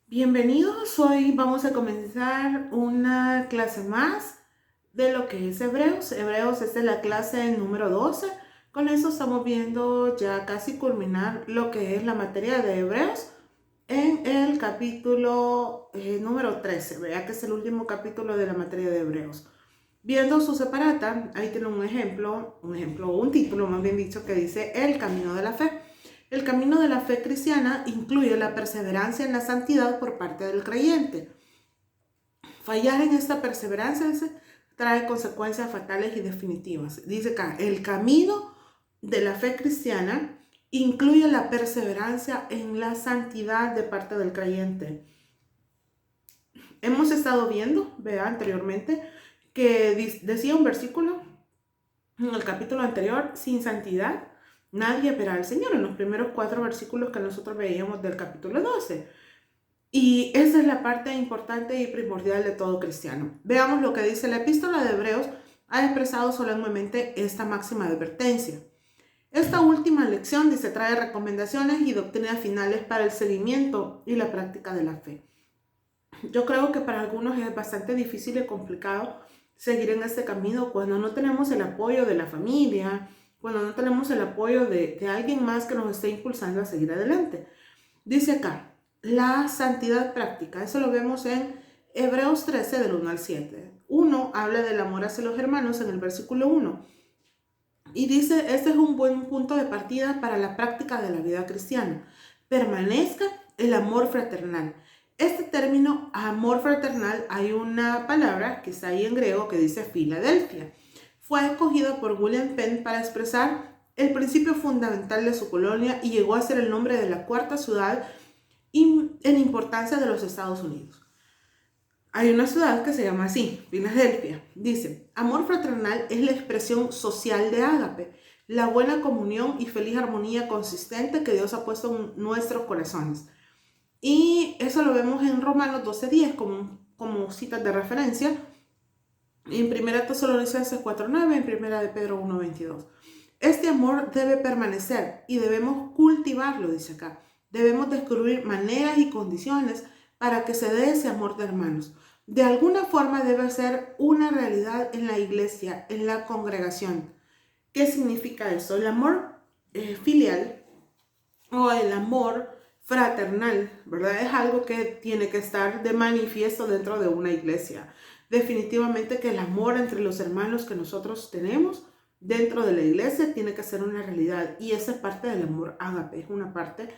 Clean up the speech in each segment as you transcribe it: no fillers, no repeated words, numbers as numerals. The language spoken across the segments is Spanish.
Bienvenidos, hoy vamos a comenzar una clase más de lo que es Hebreos. Hebreos es de la clase número 12. Con eso estamos viendo ya casi culminar lo que es la materia de Hebreos en el capítulo número 13. Vea que es el último capítulo de la materia de Hebreos. Viendo su separata, ahí tiene un título más bien dicho, que dice El camino de la fe. El camino de la fe cristiana incluye la perseverancia en la santidad por parte del creyente. Fallar en esta perseverancia trae consecuencias fatales y definitivas. Dice acá, el camino de la fe cristiana incluye la perseverancia en la santidad de parte del creyente. Hemos estado viendo, vea anteriormente, que decía un versículo en el capítulo anterior, sin santidad nadie verá al Señor, en los primeros 4 versículos que nosotros veíamos del capítulo 12. Y esa es la parte importante y primordial de todo cristiano. Veamos lo que dice la epístola de Hebreos. Ha expresado solemnemente esta máxima advertencia. Esta última lección dice trae recomendaciones y doctrinas finales para el seguimiento y la práctica de la fe. Yo creo que para algunos es bastante difícil y complicado seguir en este camino cuando no tenemos el apoyo de la familia, cuando no tenemos el apoyo de alguien más que nos esté impulsando a seguir adelante. Dice acá, la santidad práctica, eso lo vemos en Hebreos 13 del 1 al 7. Uno habla del amor hacia los hermanos en el versículo 1 y dice, este es un buen punto de partida para la práctica de la vida cristiana. Permanezca el amor fraternal. Este término amor fraternal, hay una palabra que está ahí en griego que dice Filadelfia. Fue escogido por William Penn para expresar el principio fundamental de su colonia y llegó a ser el nombre de la cuarta ciudad en importancia de los Estados Unidos. Hay una ciudad que se llama así, Filadelfia. Dice, amor fraternal es la expresión social de ágape, la buena comunión y feliz armonía consistente que Dios ha puesto en nuestros corazones. Y eso lo vemos en Romanos 12:10 como citas de referencia, en 1 Tesalonicenses 4:9, en 1 de Pedro 1:22. Este amor debe permanecer y debemos cultivarlo, dice acá. Debemos descubrir maneras y condiciones para que se dé ese amor de hermanos. De alguna forma debe ser una realidad en la iglesia, en la congregación. ¿Qué significa eso? El amor filial o el amor fraternal, ¿verdad? Es algo que tiene que estar de manifiesto dentro de una iglesia. Definitivamente que el amor entre los hermanos que nosotros tenemos dentro de la iglesia tiene que ser una realidad, y esa es parte del amor ágape, es una parte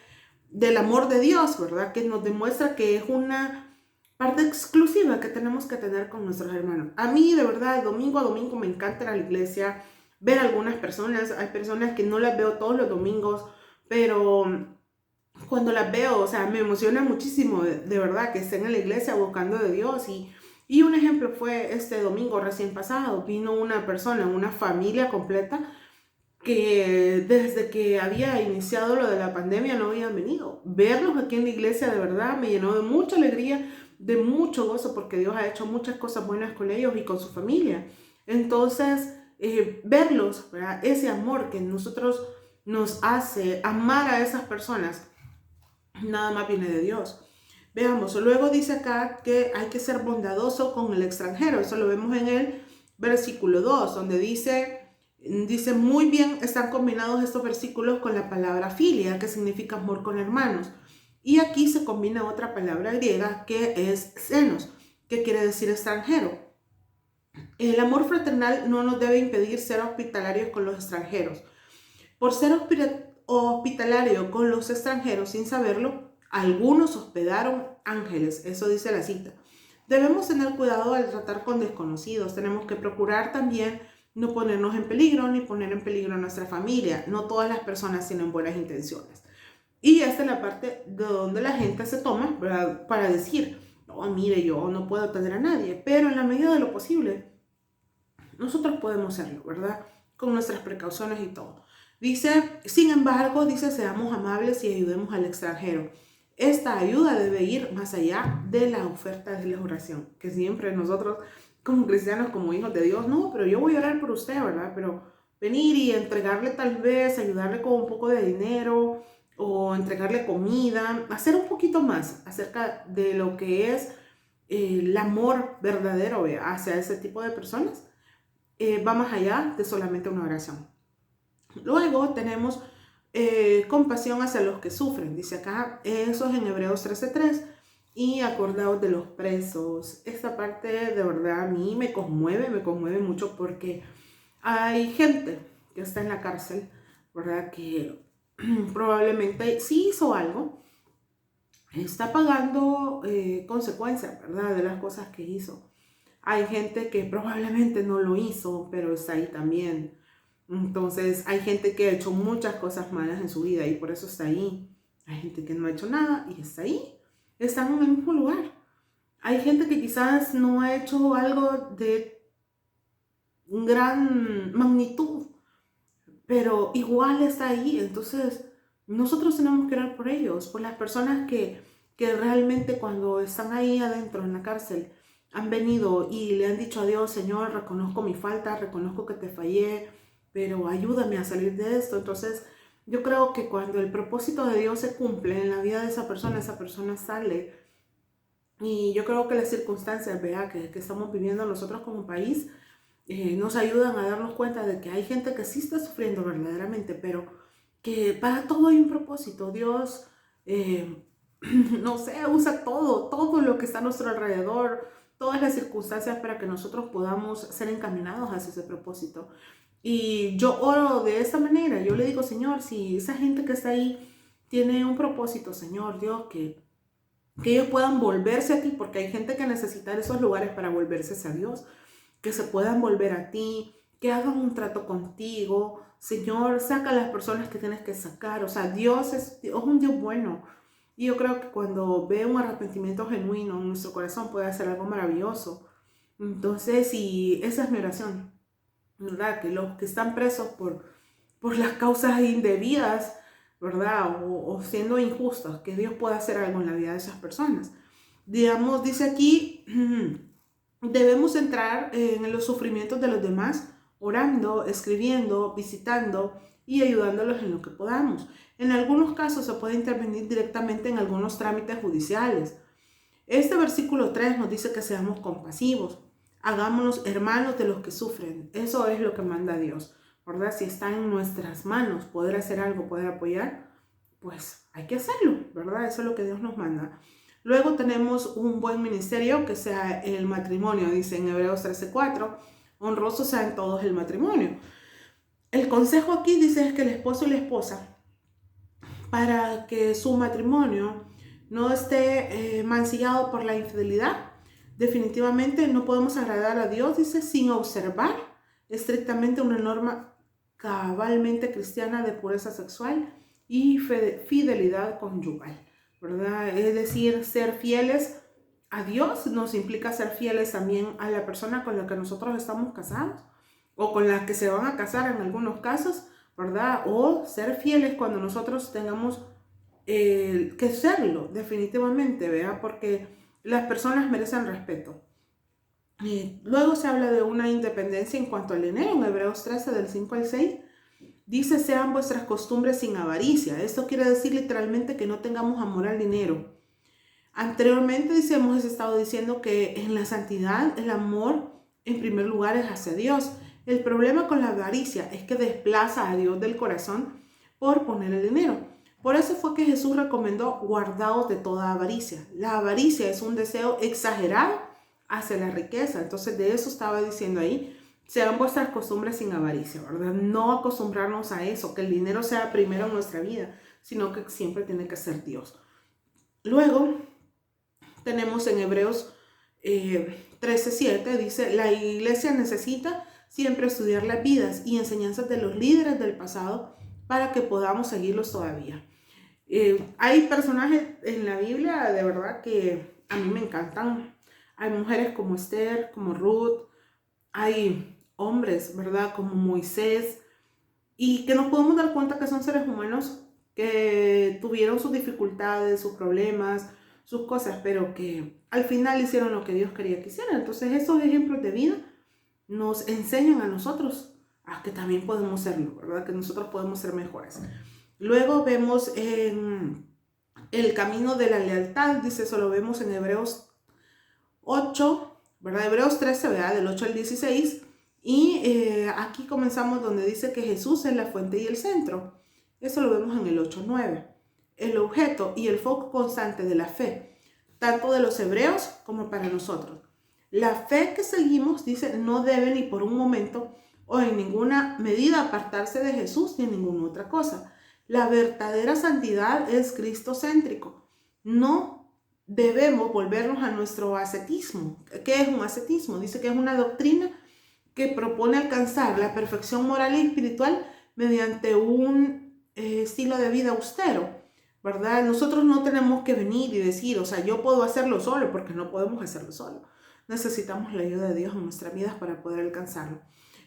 del amor de Dios, ¿verdad? Que nos demuestra que es una parte exclusiva que tenemos que tener con nuestros hermanos. A mí, de verdad, de domingo a domingo me encanta ir a la iglesia, ver a algunas personas. Hay personas que no las veo todos los domingos, pero cuando las veo, o sea, me emociona muchísimo, de verdad, que estén en la iglesia buscando de Dios. Y un ejemplo fue este domingo recién pasado, vino una persona, una familia completa, que desde que había iniciado lo de la pandemia no habían venido. Verlos aquí en la iglesia de verdad me llenó de mucha alegría, de mucho gozo, porque Dios ha hecho muchas cosas buenas con ellos y con su familia. Entonces, verlos, ¿verdad? Ese amor que nosotros nos hace amar a esas personas, nada más viene de Dios. Veamos, luego dice acá que hay que ser bondadoso con el extranjero. Eso lo vemos en el versículo 2, donde dice muy bien, están combinados estos versículos con la palabra filia, que significa amor con hermanos. Y aquí se combina otra palabra griega que es xenos, que quiere decir extranjero. El amor fraternal no nos debe impedir ser hospitalarios con los extranjeros. Por ser hospitalario con los extranjeros sin saberlo, algunos hospedaron ángeles, eso dice la cita. Debemos tener cuidado al tratar con desconocidos. Tenemos que procurar también no ponernos en peligro ni poner en peligro a nuestra familia. No todas las personas tienen buenas intenciones. Y esta es la parte de donde la gente se toma, ¿verdad?, para decir, no, mire, yo no puedo tener a nadie, pero en la medida de lo posible, nosotros podemos hacerlo, ¿verdad? Con nuestras precauciones y todo. Dice, sin embargo, dice, seamos amables y ayudemos al extranjero. Esta ayuda debe ir más allá de la oferta de la oración, que siempre nosotros como cristianos, como hijos de Dios, no, pero yo voy a orar por usted, ¿verdad? Pero venir y entregarle tal vez, ayudarle con un poco de dinero o entregarle comida, hacer un poquito más acerca de lo que es el amor verdadero hacia ese tipo de personas, va más allá de solamente una oración. Luego tenemos compasión hacia los que sufren, dice acá, eso es en Hebreos 13:3, y acordaos de los presos. Esta parte de verdad a mí me conmueve mucho, porque hay gente que está en la cárcel, ¿verdad? Que probablemente sí hizo algo, está pagando consecuencias, ¿verdad? De las cosas que hizo. Hay gente que probablemente no lo hizo, pero está ahí también. Entonces, hay gente que ha hecho muchas cosas malas en su vida y por eso está ahí. Hay gente que no ha hecho nada y está ahí. Están en el mismo lugar. Hay gente que quizás no ha hecho algo de gran magnitud, pero igual está ahí. Entonces, nosotros tenemos que orar por ellos, por las personas que realmente cuando están ahí adentro en la cárcel han venido y le han dicho a Dios: Señor, reconozco mi falta, reconozco que te fallé, pero ayúdame a salir de esto. Entonces, yo creo que cuando el propósito de Dios se cumple en la vida de esa persona sale. Y yo creo que las circunstancias, ¿verdad?, que estamos viviendo nosotros como país, nos ayudan a darnos cuenta de que hay gente que sí está sufriendo verdaderamente, pero que para todo hay un propósito. Dios, no sé, usa todo lo que está a nuestro alrededor, todas las circunstancias para que nosotros podamos ser encaminados hacia ese propósito. Y yo oro de esta manera, yo le digo: Señor, si esa gente que está ahí tiene un propósito, Señor Dios, que ellos puedan volverse a ti, porque hay gente que necesita esos lugares para volverse a Dios, que se puedan volver a ti, que hagan un trato contigo. Señor, saca a las personas que tienes que sacar. O sea, Dios es un Dios bueno. Y yo creo que cuando ve un arrepentimiento genuino en nuestro corazón, puede hacer algo maravilloso. Entonces, y esa es mi oración, ¿verdad? Que los que están presos por las causas indebidas, ¿verdad? O siendo injustos, que Dios pueda hacer algo en la vida de esas personas. Digamos, dice aquí, debemos entrar en los sufrimientos de los demás, orando, escribiendo, visitando y ayudándolos en lo que podamos. En algunos casos se puede intervenir directamente en algunos trámites judiciales. Este versículo 3 nos dice que seamos compasivos, hagámonos hermanos de los que sufren. Eso es lo que manda Dios, ¿verdad? Si está en nuestras manos poder hacer algo, poder apoyar, pues hay que hacerlo, ¿verdad? Eso es lo que Dios nos manda. Luego tenemos un buen ministerio, que sea el matrimonio, dice en Hebreos 13:4, honroso sea en todos el matrimonio. El consejo aquí dice es que el esposo y la esposa, para que su matrimonio no esté mancillado por la infidelidad, definitivamente no podemos agradar a Dios, dice, sin observar estrictamente una norma cabalmente cristiana de pureza sexual y fidelidad conyugal, ¿verdad? Es decir, ser fieles a Dios nos implica ser fieles también a la persona con la que nosotros estamos casados o con la que se van a casar en algunos casos, ¿verdad? O ser fieles cuando nosotros tengamos que serlo, definitivamente, ¿verdad? Porque las personas merecen respeto. Luego se habla de una independencia en cuanto al dinero, en Hebreos 13, del 5 al 6. Dice: sean vuestras costumbres sin avaricia. Esto quiere decir literalmente que no tengamos amor al dinero. Anteriormente, hemos estado diciendo que en la santidad el amor en primer lugar es hacia Dios. El problema con la avaricia es que desplaza a Dios del corazón por poner el dinero. Por eso fue que Jesús recomendó: guardaos de toda avaricia. La avaricia es un deseo exagerado hacia la riqueza. Entonces, de eso estaba diciendo ahí: sean vuestras costumbres sin avaricia, ¿verdad? No acostumbrarnos a eso, que el dinero sea primero en nuestra vida, sino que siempre tiene que ser Dios. Luego tenemos en Hebreos 13:7, dice: la iglesia necesita siempre estudiar las vidas y enseñanzas de los líderes del pasado para que podamos seguirlos todavía. Hay personajes en la Biblia de verdad que a mí me encantan. Hay mujeres como Esther, como Ruth, hay hombres, ¿verdad?, como Moisés, y que nos podemos dar cuenta que son seres humanos que tuvieron sus dificultades, sus problemas, sus cosas, pero que al final hicieron lo que Dios quería que hicieran. Entonces, esos ejemplos de vida nos enseñan a nosotros a que también podemos serlo, ¿verdad? Que nosotros podemos ser mejores. Luego vemos en el camino de la lealtad, dice, eso lo vemos en Hebreos 8, ¿verdad? Hebreos 13, ¿verdad? Del 8 al 16. Y aquí comenzamos donde dice que Jesús es la fuente y el centro. Eso lo vemos en el 8:9. El objeto y el foco constante de la fe, tanto de los hebreos como para nosotros. La fe que seguimos, dice, no debe ni por un momento o en ninguna medida apartarse de Jesús ni en ninguna otra cosa. La verdadera santidad es cristocéntrico. No debemos volvernos a nuestro ascetismo. ¿Qué es un ascetismo? Dice que es una doctrina que propone alcanzar la perfección moral y espiritual mediante un estilo de vida austero, ¿verdad? Nosotros no tenemos que venir y decir, o sea, yo puedo hacerlo solo, porque no podemos hacerlo solo. Necesitamos la ayuda de Dios en nuestras vidas para poder alcanzarlo.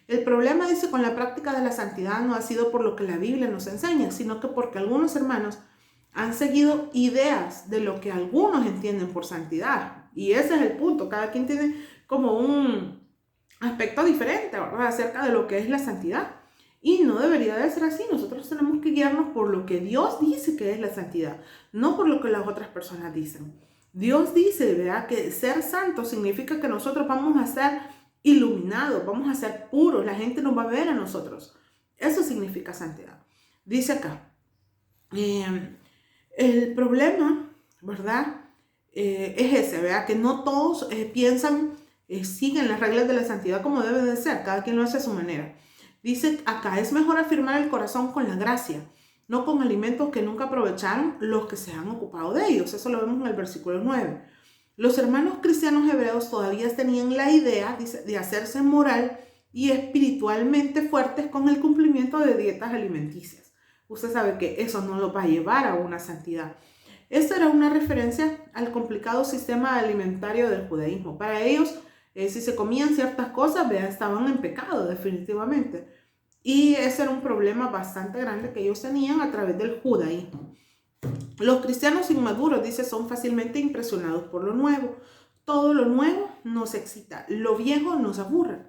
El problema, dice, con la práctica de la santidad no ha sido por lo que la Biblia nos enseña, sino que porque algunos hermanos han seguido ideas de lo que algunos entienden por santidad. Y ese es el punto. Cada quien tiene como un aspecto diferente, ¿verdad?, acerca de lo que es la santidad. Y no debería de ser así. Nosotros tenemos que guiarnos por lo que Dios dice que es la santidad, no por lo que las otras personas dicen. Dios dice, ¿verdad?, que ser santo significa que nosotros vamos a ser iluminados, vamos a ser puros, la gente nos va a ver a nosotros. Eso significa santidad. Dice acá, el problema, ¿verdad?, es ese, ¿verdad?, que no todos piensan, siguen las reglas de la santidad como debe de ser, cada quien lo hace a su manera. Dice acá, es mejor afirmar el corazón con la gracia, no con alimentos que nunca aprovecharon los que se han ocupado de ellos. Eso lo vemos en el versículo 9. Los hermanos cristianos hebreos todavía tenían la idea, dice, de hacerse moral y espiritualmente fuertes con el cumplimiento de dietas alimenticias. Usted sabe que eso no lo va a llevar a una santidad. Esta era una referencia al complicado sistema alimentario del judaísmo. Para ellos, si se comían ciertas cosas, estaban en pecado definitivamente. Y ese era un problema bastante grande que ellos tenían a través del judaísmo. Los cristianos inmaduros, dice, son fácilmente impresionados por lo nuevo. Todo lo nuevo nos excita, lo viejo nos aburre.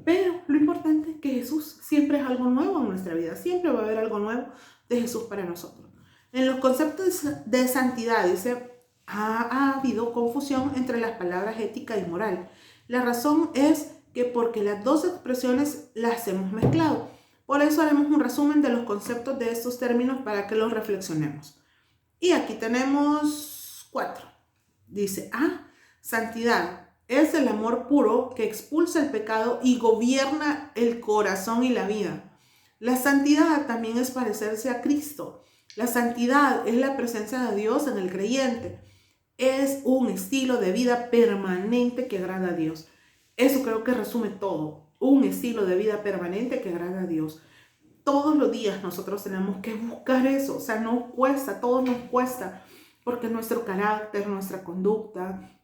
Pero lo importante es que Jesús siempre es algo nuevo en nuestra vida. Siempre va a haber algo nuevo de Jesús para nosotros. En los conceptos de santidad, dice, ha habido confusión entre las palabras ética y moral. La razón es que porque las dos expresiones las hemos mezclado. Por eso haremos un resumen de los conceptos de estos términos para que los reflexionemos. Y aquí tenemos 4. Dice, santidad es el amor puro que expulsa el pecado y gobierna el corazón y la vida. La santidad también es parecerse a Cristo. La santidad es la presencia de Dios en el creyente. Es un estilo de vida permanente que agrada a Dios. Eso creo que resume todo. Un estilo de vida permanente que agrada a Dios. Todos los días nosotros tenemos que buscar eso. O sea, no cuesta, todo nos cuesta. Porque nuestro carácter, nuestra conducta,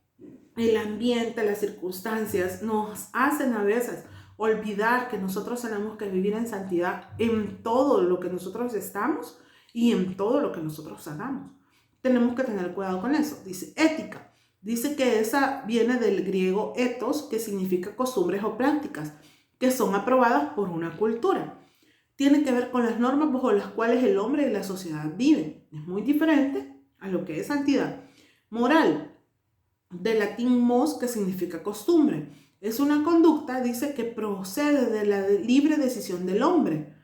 el ambiente, las circunstancias nos hacen a veces olvidar que nosotros tenemos que vivir en santidad en todo lo que nosotros estamos y en todo lo que nosotros hagamos. Tenemos que tener cuidado con eso. Dice ética. Dice que esa viene del griego ethos, que significa costumbres o prácticas que son aprobadas por una cultura. Tiene que ver con las normas bajo las cuales el hombre y la sociedad viven. Es muy diferente a lo que es santidad. Moral, del latín mos, que significa costumbre. Es una conducta, dice, que procede de la libre decisión del hombre.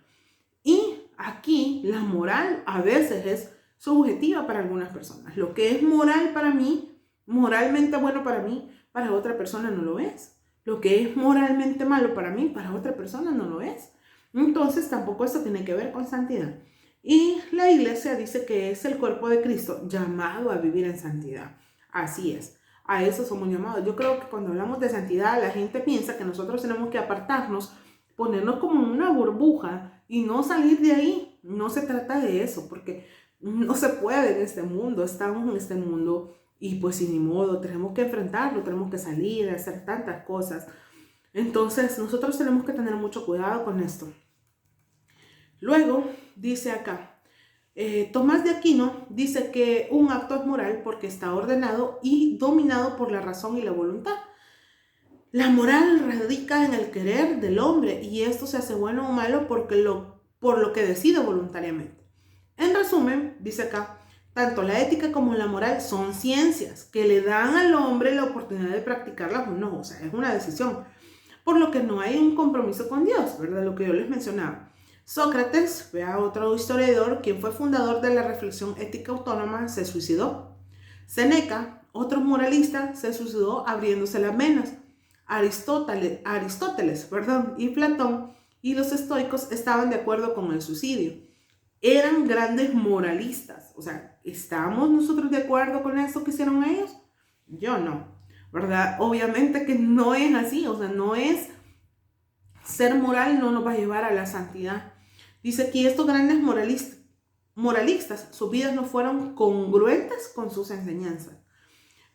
Y aquí la moral a veces es subjetiva para algunas personas. Lo que es moral para mí, moralmente bueno para mí, para otra persona no lo es. Lo que es moralmente malo para mí, para otra persona no lo es. Entonces tampoco eso tiene que ver con santidad. Y la iglesia dice que es el cuerpo de Cristo llamado a vivir en santidad. Así es. A eso somos llamados. Yo creo que cuando hablamos de santidad, la gente piensa que nosotros tenemos que apartarnos, ponernos como en una burbuja y no salir de ahí. No se trata de eso, porque no se puede en este mundo. Estamos en este mundo y pues sin ni modo, tenemos que enfrentarlo, tenemos que salir, hacer tantas cosas. Entonces nosotros tenemos que tener mucho cuidado con esto. Luego dice acá, Tomás de Aquino dice que un acto es moral porque está ordenado y dominado por la razón y la voluntad. La moral radica en el querer del hombre y esto se hace bueno o malo por lo que decide voluntariamente. En resumen, dice acá, tanto la ética como la moral son ciencias que le dan al hombre la oportunidad de practicarlas o no, o sea, es una decisión, por lo que no hay un compromiso con Dios, ¿verdad? Lo que yo les mencionaba. Sócrates, vea otro historiador, quien fue fundador de la reflexión ética autónoma, se suicidó. Séneca, otro moralista, se suicidó abriéndose las venas. Aristóteles, y Platón y los estoicos estaban de acuerdo con el suicidio. Eran grandes moralistas. O sea, ¿estamos nosotros de acuerdo con eso que hicieron ellos? Yo no, ¿verdad? Obviamente que no es así, o sea, no es ser moral, no nos va a llevar a la santidad. Dice que estos grandes moralistas, sus vidas no fueron congruentes con sus enseñanzas.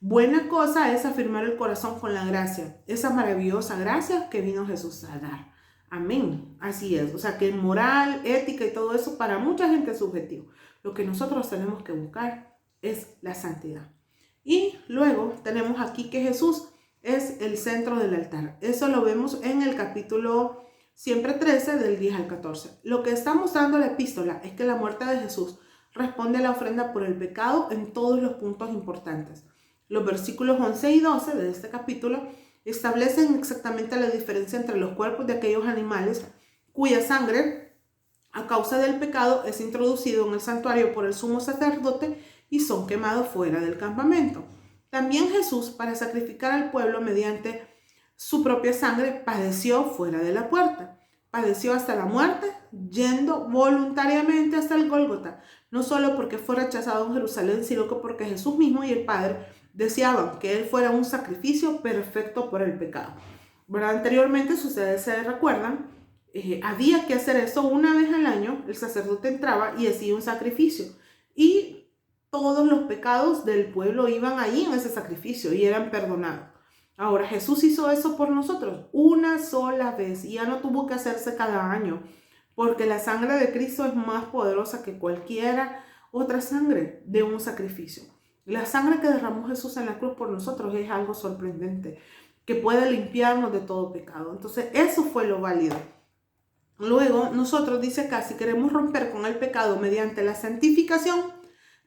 Buena cosa es afirmar el corazón con la gracia, esa maravillosa gracia que vino Jesús a dar. Amén. Así es. O sea que moral, ética y todo eso para mucha gente es subjetivo. Lo que nosotros tenemos que buscar es la santidad. Y luego tenemos aquí que Jesús es el centro del altar. Eso lo vemos en el capítulo siempre 13 del 10 al 14. Lo que está mostrando la epístola es que la muerte de Jesús responde a la ofrenda por el pecado en todos los puntos importantes. Los versículos 11 y 12 de este capítulo establecen exactamente la diferencia entre los cuerpos de aquellos animales cuya sangre, a causa del pecado, es introducido en el santuario por el sumo sacerdote y son quemados fuera del campamento. También Jesús, para sacrificar al pueblo mediante su propia sangre, padeció fuera de la puerta. Padeció hasta la muerte, yendo voluntariamente hasta el Gólgota, no solo porque fue rechazado en Jerusalén, sino que porque Jesús mismo y el Padre deseaban que él fuera un sacrificio perfecto por el pecado. ¿Verdad? Anteriormente, si ustedes se recuerdan, había que hacer eso una vez al año. El sacerdote entraba y hacía un sacrificio y todos los pecados del pueblo iban ahí en ese sacrificio y eran perdonados. Ahora Jesús hizo eso por nosotros una sola vez y ya no tuvo que hacerse cada año, porque la sangre de Cristo es más poderosa que cualquiera otra sangre de un sacrificio. La sangre que derramó Jesús en la cruz por nosotros es algo sorprendente, que puede limpiarnos de todo pecado. Entonces eso fue lo válido. Luego nosotros, dice acá, si queremos romper con el pecado mediante la santificación,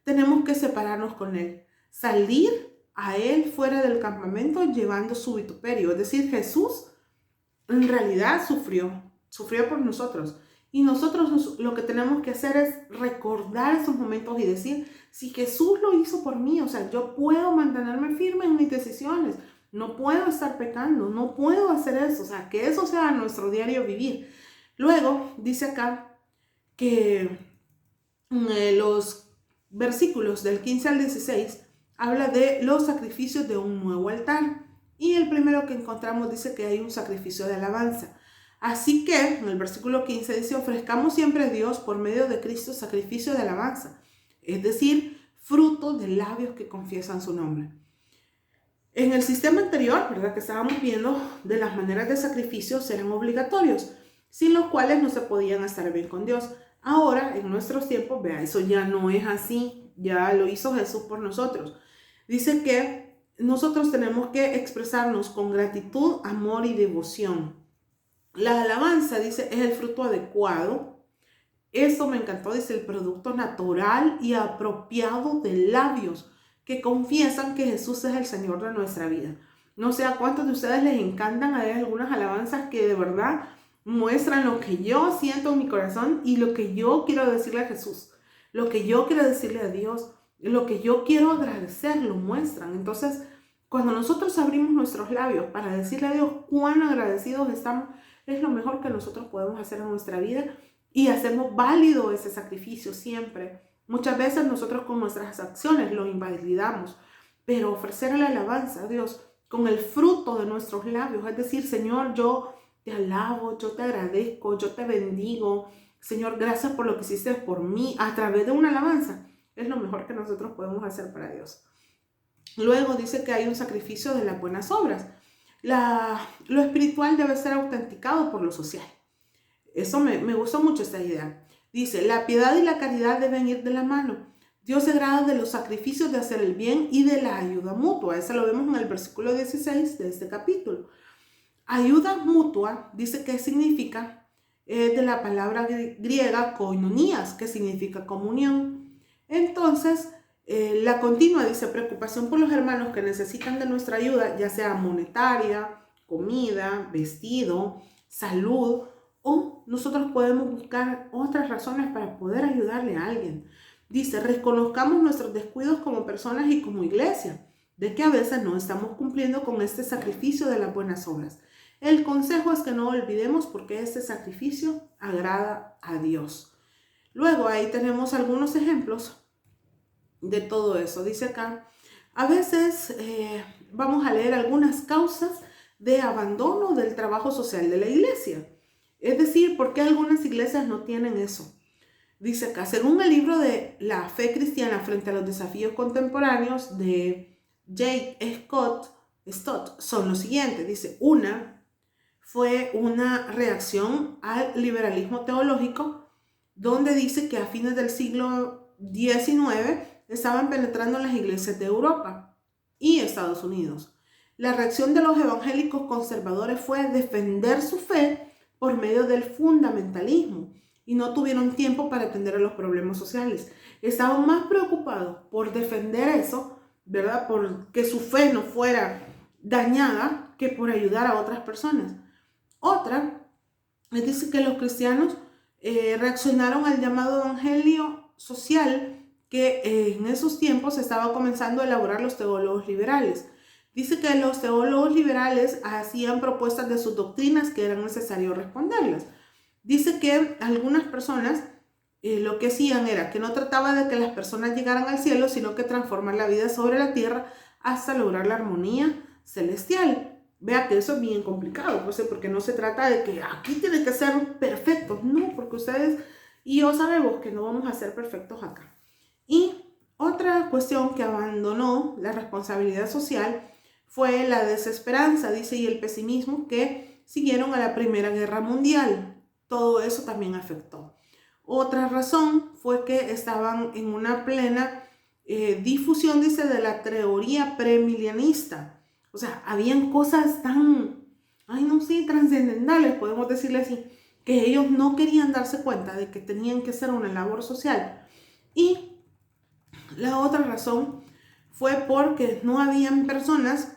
tenemos que separarnos con él, salir a él fuera del campamento llevando su vituperio. Es decir, Jesús en realidad sufrió por nosotros. Y nosotros lo que tenemos que hacer es recordar esos momentos y decir, si Jesús lo hizo por mí, o sea, yo puedo mantenerme firme en mis decisiones, no puedo estar pecando, no puedo hacer eso, o sea, que eso sea nuestro diario vivir. Luego dice acá que los versículos del 15 al 16 habla de los sacrificios de un nuevo altar. Y el primero que encontramos dice que hay un sacrificio de alabanza. Así que en el versículo 15 dice, ofrezcamos siempre a Dios por medio de Cristo sacrificio de alabanza, es decir, fruto de labios que confiesan su nombre. En el sistema anterior, ¿verdad?, que estábamos viendo, de las maneras de sacrificios eran obligatorios, sin los cuales no se podían estar bien con Dios. Ahora, en nuestros tiempos, vea, eso ya no es así, ya lo hizo Jesús por nosotros. Dice que nosotros tenemos que expresarnos con gratitud, amor y devoción. La alabanza, dice, es el fruto adecuado. Eso me encantó, dice, el producto natural y apropiado de labios que confiesan que Jesús es el Señor de nuestra vida. No sé a cuántos de ustedes les encantan. Hay algunas alabanzas que de verdad muestran lo que yo siento en mi corazón y lo que yo quiero decirle a Jesús, lo que yo quiero decirle a Dios, lo que yo quiero agradecer, lo muestran. Entonces, cuando nosotros abrimos nuestros labios para decirle a Dios cuán agradecidos estamos, es lo mejor que nosotros podemos hacer en nuestra vida y hacemos válido ese sacrificio siempre. Muchas veces nosotros con nuestras acciones lo invalidamos, pero ofrecer la alabanza a Dios con el fruto de nuestros labios, es decir, Señor, yo te alabo, yo te agradezco, yo te bendigo. Señor, gracias por lo que hiciste por mí a través de una alabanza. Es lo mejor que nosotros podemos hacer para Dios. Luego dice que hay un sacrificio de las buenas obras. Lo espiritual debe ser autenticado por lo social. Eso me gustó mucho esta idea. Dice, la piedad y la caridad deben ir de la mano. Dios se agrada de los sacrificios de hacer el bien y de la ayuda mutua. Eso lo vemos en el versículo 16 de este capítulo. Ayuda mutua, dice que significa es de la palabra griega koinonías, que significa comunión. Entonces, la continua dice preocupación por los hermanos que necesitan de nuestra ayuda, ya sea monetaria, comida, vestido, salud, o nosotros podemos buscar otras razones para poder ayudarle a alguien. Dice, reconozcamos nuestros descuidos como personas y como iglesia, de que a veces no estamos cumpliendo con este sacrificio de las buenas obras. El consejo es que no olvidemos porque este sacrificio agrada a Dios. Luego ahí tenemos algunos ejemplos de todo eso. Dice acá, a veces vamos a leer algunas causas de abandono del trabajo social de la iglesia. Es decir, ¿por qué algunas iglesias no tienen eso? Dice acá, según el libro de La fe cristiana frente a los desafíos contemporáneos de J. Stott, son los siguientes. Dice, una fue una reacción al liberalismo teológico, donde dice que a fines del siglo XIX estaban penetrando en las iglesias de Europa y Estados Unidos. La reacción de los evangélicos conservadores fue defender su fe por medio del fundamentalismo y no tuvieron tiempo para atender a los problemas sociales. Estaban más preocupados por defender eso, ¿verdad? Por que su fe no fuera dañada que por ayudar a otras personas. Otra, es decir, que los cristianos reaccionaron al llamado evangelio social que en esos tiempos estaba comenzando a elaborar los teólogos liberales. Dice que los teólogos liberales hacían propuestas de sus doctrinas que eran necesario responderlas. Dice que algunas personas lo que hacían era que no trataba de que las personas llegaran al cielo, sino que transformar la vida sobre la tierra hasta lograr la armonía celestial. Vea que eso es bien complicado, pues, porque no se trata de que aquí tienen que ser perfectos, no, porque ustedes y yo sabemos que no vamos a ser perfectos acá. Y otra cuestión que abandonó la responsabilidad social fue la desesperanza, dice, y el pesimismo que siguieron a la Primera Guerra Mundial. Todo eso también afectó. Otra razón fue que estaban en una plena difusión, dice, de la teoría premilenista. O sea, habían cosas tan, trascendentales, podemos decirle así, que ellos no querían darse cuenta de que tenían que hacer una labor social. Y la otra razón fue porque no habían personas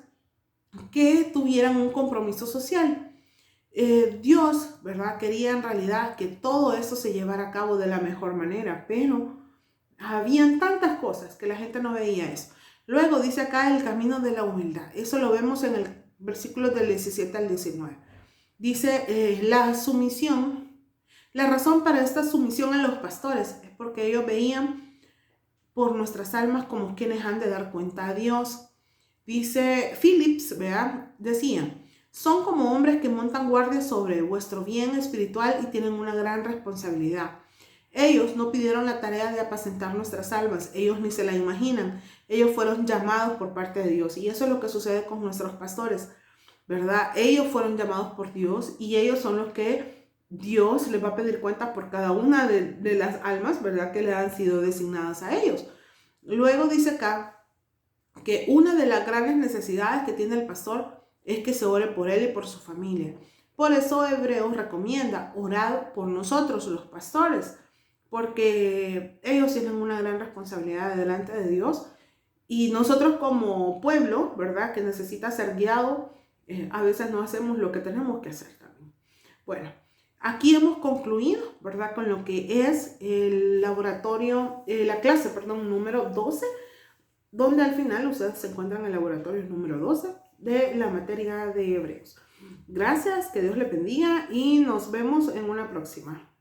que tuvieran un compromiso social. Dios, ¿verdad? Quería en realidad que todo eso se llevara a cabo de la mejor manera, pero habían tantas cosas que la gente no veía eso. Luego dice acá el camino de la humildad. Eso lo vemos en el versículo del 17 al 19. Dice la sumisión. La razón para esta sumisión a los pastores es porque ellos veían por nuestras almas como quienes han de dar cuenta a Dios. Dice Phillips, ¿verdad? Decía, son como hombres que montan guardia sobre vuestro bien espiritual y tienen una gran responsabilidad. Ellos no pidieron la tarea de apacentar nuestras almas, ellos ni se la imaginan, ellos fueron llamados por parte de Dios y eso es lo que sucede con nuestros pastores, ¿verdad? Ellos fueron llamados por Dios y ellos son los que Dios les va a pedir cuenta por cada una de las almas, ¿verdad? Que le han sido designadas a ellos. Luego dice acá que una de las grandes necesidades que tiene el pastor es que se ore por él y por su familia. Por eso Hebreos recomienda orar por nosotros, los pastores, porque ellos tienen una gran responsabilidad delante de Dios y nosotros como pueblo, ¿verdad? Que necesita ser guiado, a veces no hacemos lo que tenemos que hacer también. Bueno, aquí hemos concluido, ¿verdad? Con lo que es el laboratorio, la clase, número 12, donde al final ustedes se encuentran en el laboratorio número 12 de la materia de Hebreos. Gracias, que Dios le bendiga y nos vemos en una próxima.